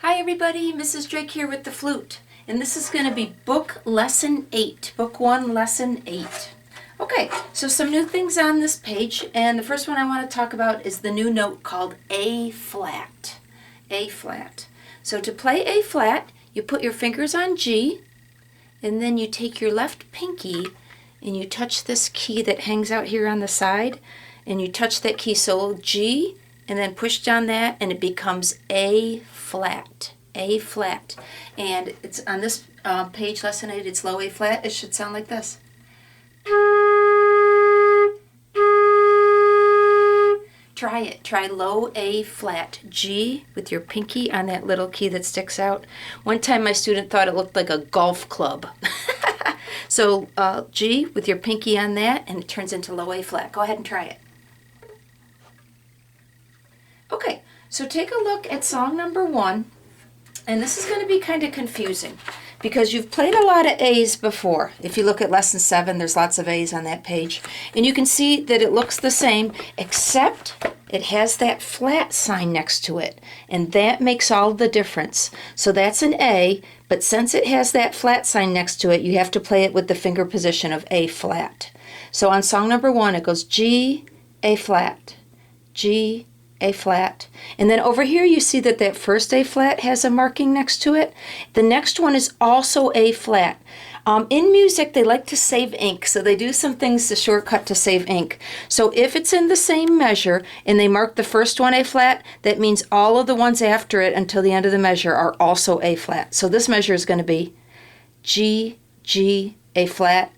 Hi everybody, Mrs. Drake here with the flute, and this is going to be book lesson 8, book 1 lesson 8. Okay, so some new things on this page, and the first one I want to talk about is the new note called A flat. A flat. So to play A flat, you put your fingers on G, and then you take your left pinky and you touch this key that hangs out here on the side, and you touch that key, so G, and then push down that, and it becomes A flat. A flat. And it's on this page, lesson 8, it's low A flat. It should sound like this. Try it. Try low A flat. G with your pinky on that little key that sticks out. One time my student thought it looked like a golf club. So G with your pinky on that, and it turns into low A flat. Go ahead and try it. Okay, so take a look at song number 1, and this is going to be kind of confusing because you've played a lot of A's before. If you look at lesson 7, there's lots of A's on that page, and you can see that it looks the same, except it has that flat sign next to it, and that makes all the difference. So that's an A, but since it has that flat sign next to it, you have to play it with the finger position of A flat. So on song number 1, it goes G, A flat, G, A flat. And then over here you see that first A flat has a marking next to it. The next one is also A flat. In music they like to save ink, so they do some things to shortcut to save ink. So if it's in the same measure and they mark the first one A flat, that means all of the ones after it until the end of the measure are also A flat. So this measure is going to be G, G, A flat,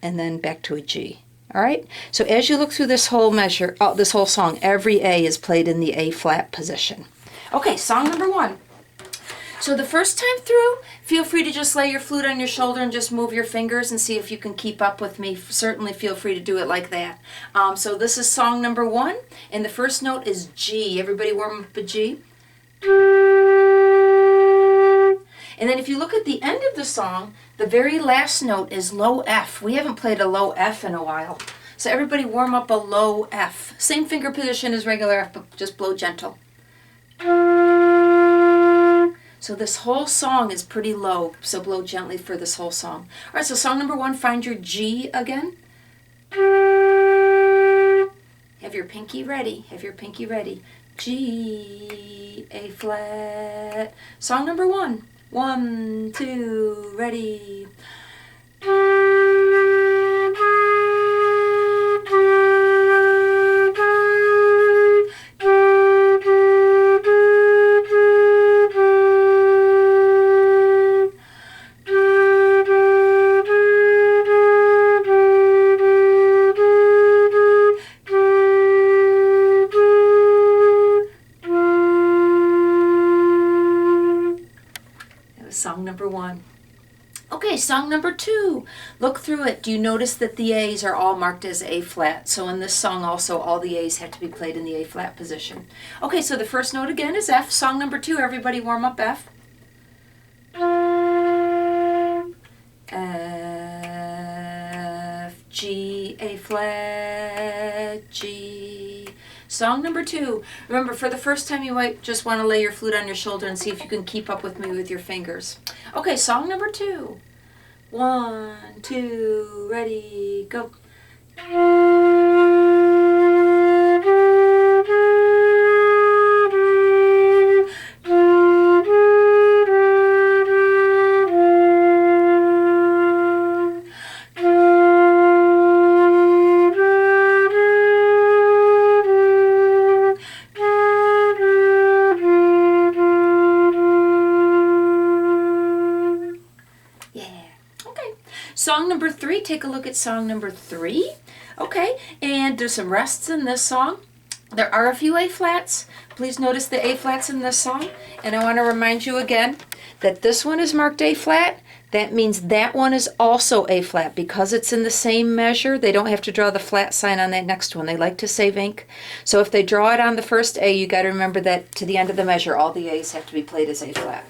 and then back to a G. All right, so as you look through this whole measure, this whole song, every A is played in the A flat position. Okay, song number 1. So the first time through, feel free to just lay your flute on your shoulder and just move your fingers and see if you can keep up with me. Certainly feel free to do it like that. So this is song number 1, and the first note is G. Everybody warm up a G. And then if you look at the end of the song, the very last note is low F. We haven't played a low F in a while. So everybody warm up a low F. Same finger position as regular F, but just blow gentle. So this whole song is pretty low, so blow gently for this whole song. All right, so song number 1, find your G again. Have your pinky ready. Have your pinky ready. G, A flat. Song number 1. 1, 2, ready. Song number 1. Okay, song number 2. Look through it. Do you notice that the A's are all marked as A flat? So in this song also, all the A's have to be played in the A flat position. Okay, so the first note again is F. Song number 2, everybody warm up F. F, G, A flat, G. Song number 2. Remember, for the first time you might just want to lay your flute on your shoulder and see if you can keep up with me with your fingers. Okay, song number 2. 1, 2, ready, go. Song number 3, take a look at song number 3. Okay, and there's some rests in this song. There are a few A flats. Please notice the A flats in this song. And I want to remind you again that this one is marked A flat. That means that one is also A flat. Because it's in the same measure, they don't have to draw the flat sign on that next one. They like to save ink. So if they draw it on the first A, you got to remember that to the end of the measure, all the A's have to be played as A flat.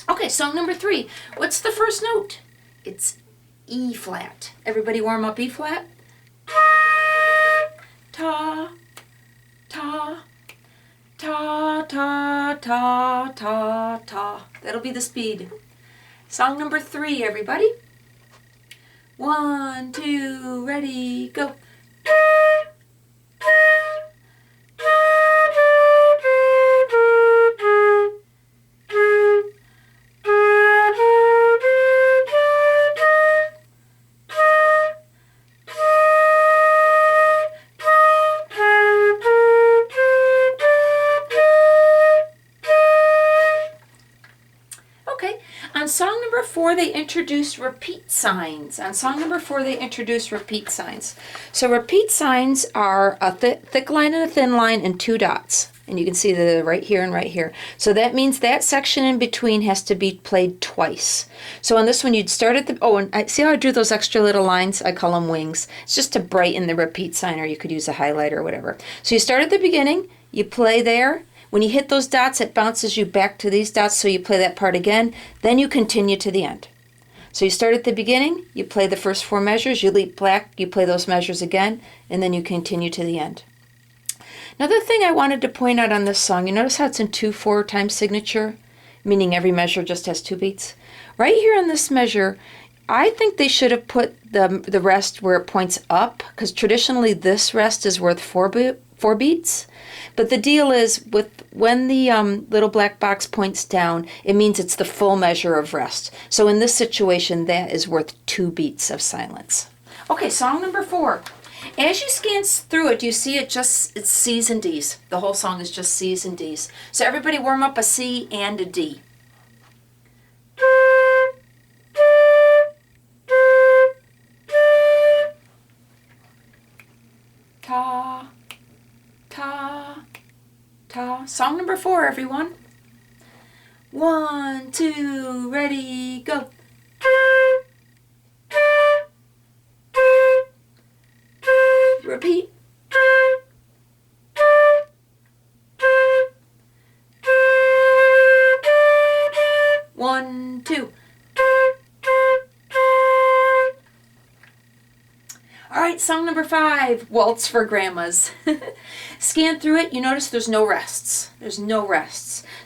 Okay, song number 3. What's the first note? It's E flat. Everybody warm up E flat. Ta, ta, Ta, ta, ta, ta, ta. That'll be the speed. Song number 3, everybody. 1, 2, ready, go. On song number 4, they introduced repeat signs. So repeat signs are a thick line and a thin line and 2 dots. And you can see they're right here and right here. So that means that section in between has to be played twice. So on this one, you'd start at the, and I see how I drew those extra little lines? I call them wings. It's just to brighten the repeat sign, or you could use a highlighter or whatever. So you start at the beginning, you play there. When you hit those dots, it bounces you back to these dots, so you play that part again. Then you continue to the end. So you start at the beginning, you play the first 4 measures, you leap back, you play those measures again, and then you continue to the end. Another thing I wanted to point out on this song, you notice how it's in 2/4 time signature, meaning every measure just has 2 beats? Right here on this measure, I think they should have put the rest where it points up, because traditionally this rest is worth 4 beats. But the deal is, when the little black box points down, it means it's the full measure of rest. So in this situation, that is worth 2 beats of silence. Okay, song number 4. As you scan through it, you see it's C's and D's. The whole song is just C's and D's. So everybody warm up a C and a D. Ta, ta, ta. Song number 4, everyone. 1, 2, ready, go. Repeat. 1, 2. All right, song number 5, Waltz for Grandmas. Scan through it, you notice there's no rests.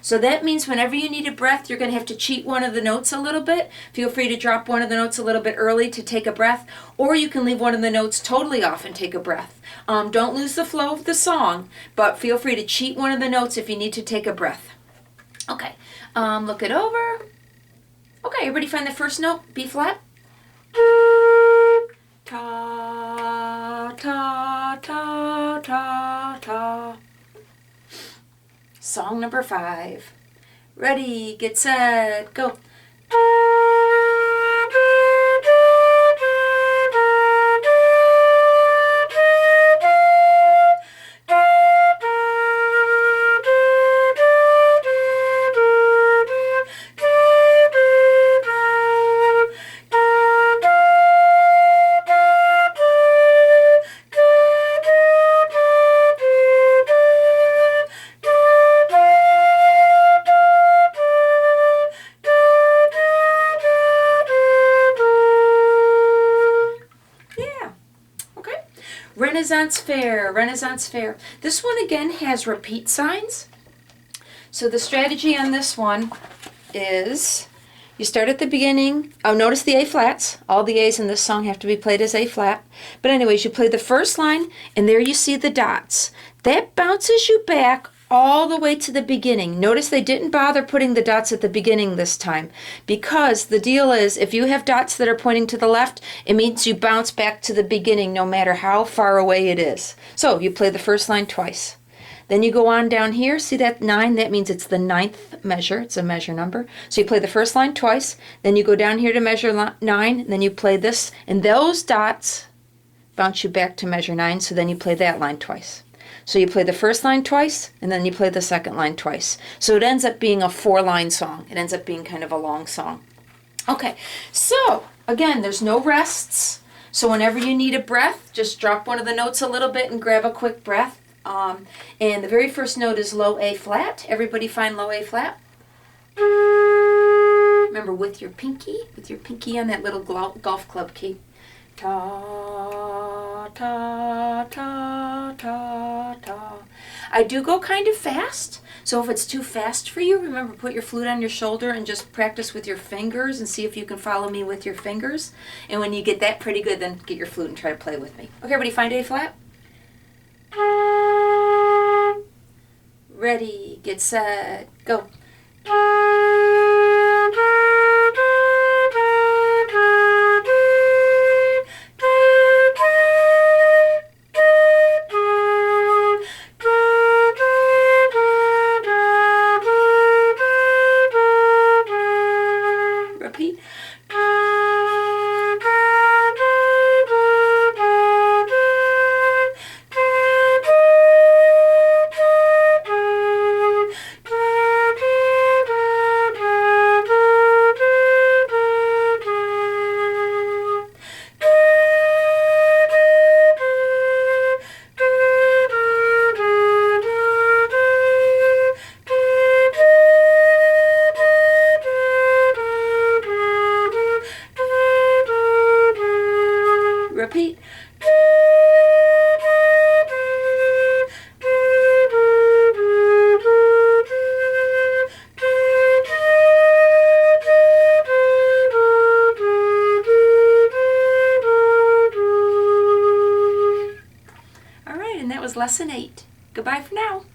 So that means whenever you need a breath, you're going to have to cheat one of the notes a little bit. Feel free to drop one of the notes a little bit early to take a breath, or you can leave one of the notes totally off and take a breath. Don't lose the flow of the song, but feel free to cheat one of the notes if you need to take a breath. Okay, look it over. Okay, everybody find the first note, B flat. Ta, ta, ta, ta, ta. Song number 5. Ready, get set, go. Renaissance Faire. This one again has repeat signs. So the strategy on this one is you start at the beginning. Oh, notice the A flats. All the A's in this song have to be played as A flat. But anyways, you play the first line, and there you see the dots. That bounces you back all the way to the beginning. Notice they didn't bother putting the dots at the beginning this time, because the deal is, if you have dots that are pointing to the left, it means you bounce back to the beginning no matter how far away it is. So you play the first line twice. Then you go on down here, see that 9? That means it's the 9th measure. It's a measure number. So you play the first line twice, then you go down here to measure 9, then you play this, and those dots bounce you back to measure 9, so then you play that line twice. So you play the first line twice, and then you play the second line twice. So it ends up being a 4-line song. It ends up being kind of a long song. Okay, so again, there's no rests. So whenever you need a breath, just drop one of the notes a little bit and grab a quick breath. And the very first note is low A flat. Everybody find low A flat. Remember, with your pinky on that little golf club key. Ta, ta, ta, ta, ta. I do go kind of fast, so if it's too fast for you, remember, put your flute on your shoulder and just practice with your fingers and see if you can follow me with your fingers. And when you get that pretty good, then get your flute and try to play with me. Okay, everybody, find A flat. Ready, get set, go. Repeat. Repeat. All right, and that was lesson 8. Goodbye for now.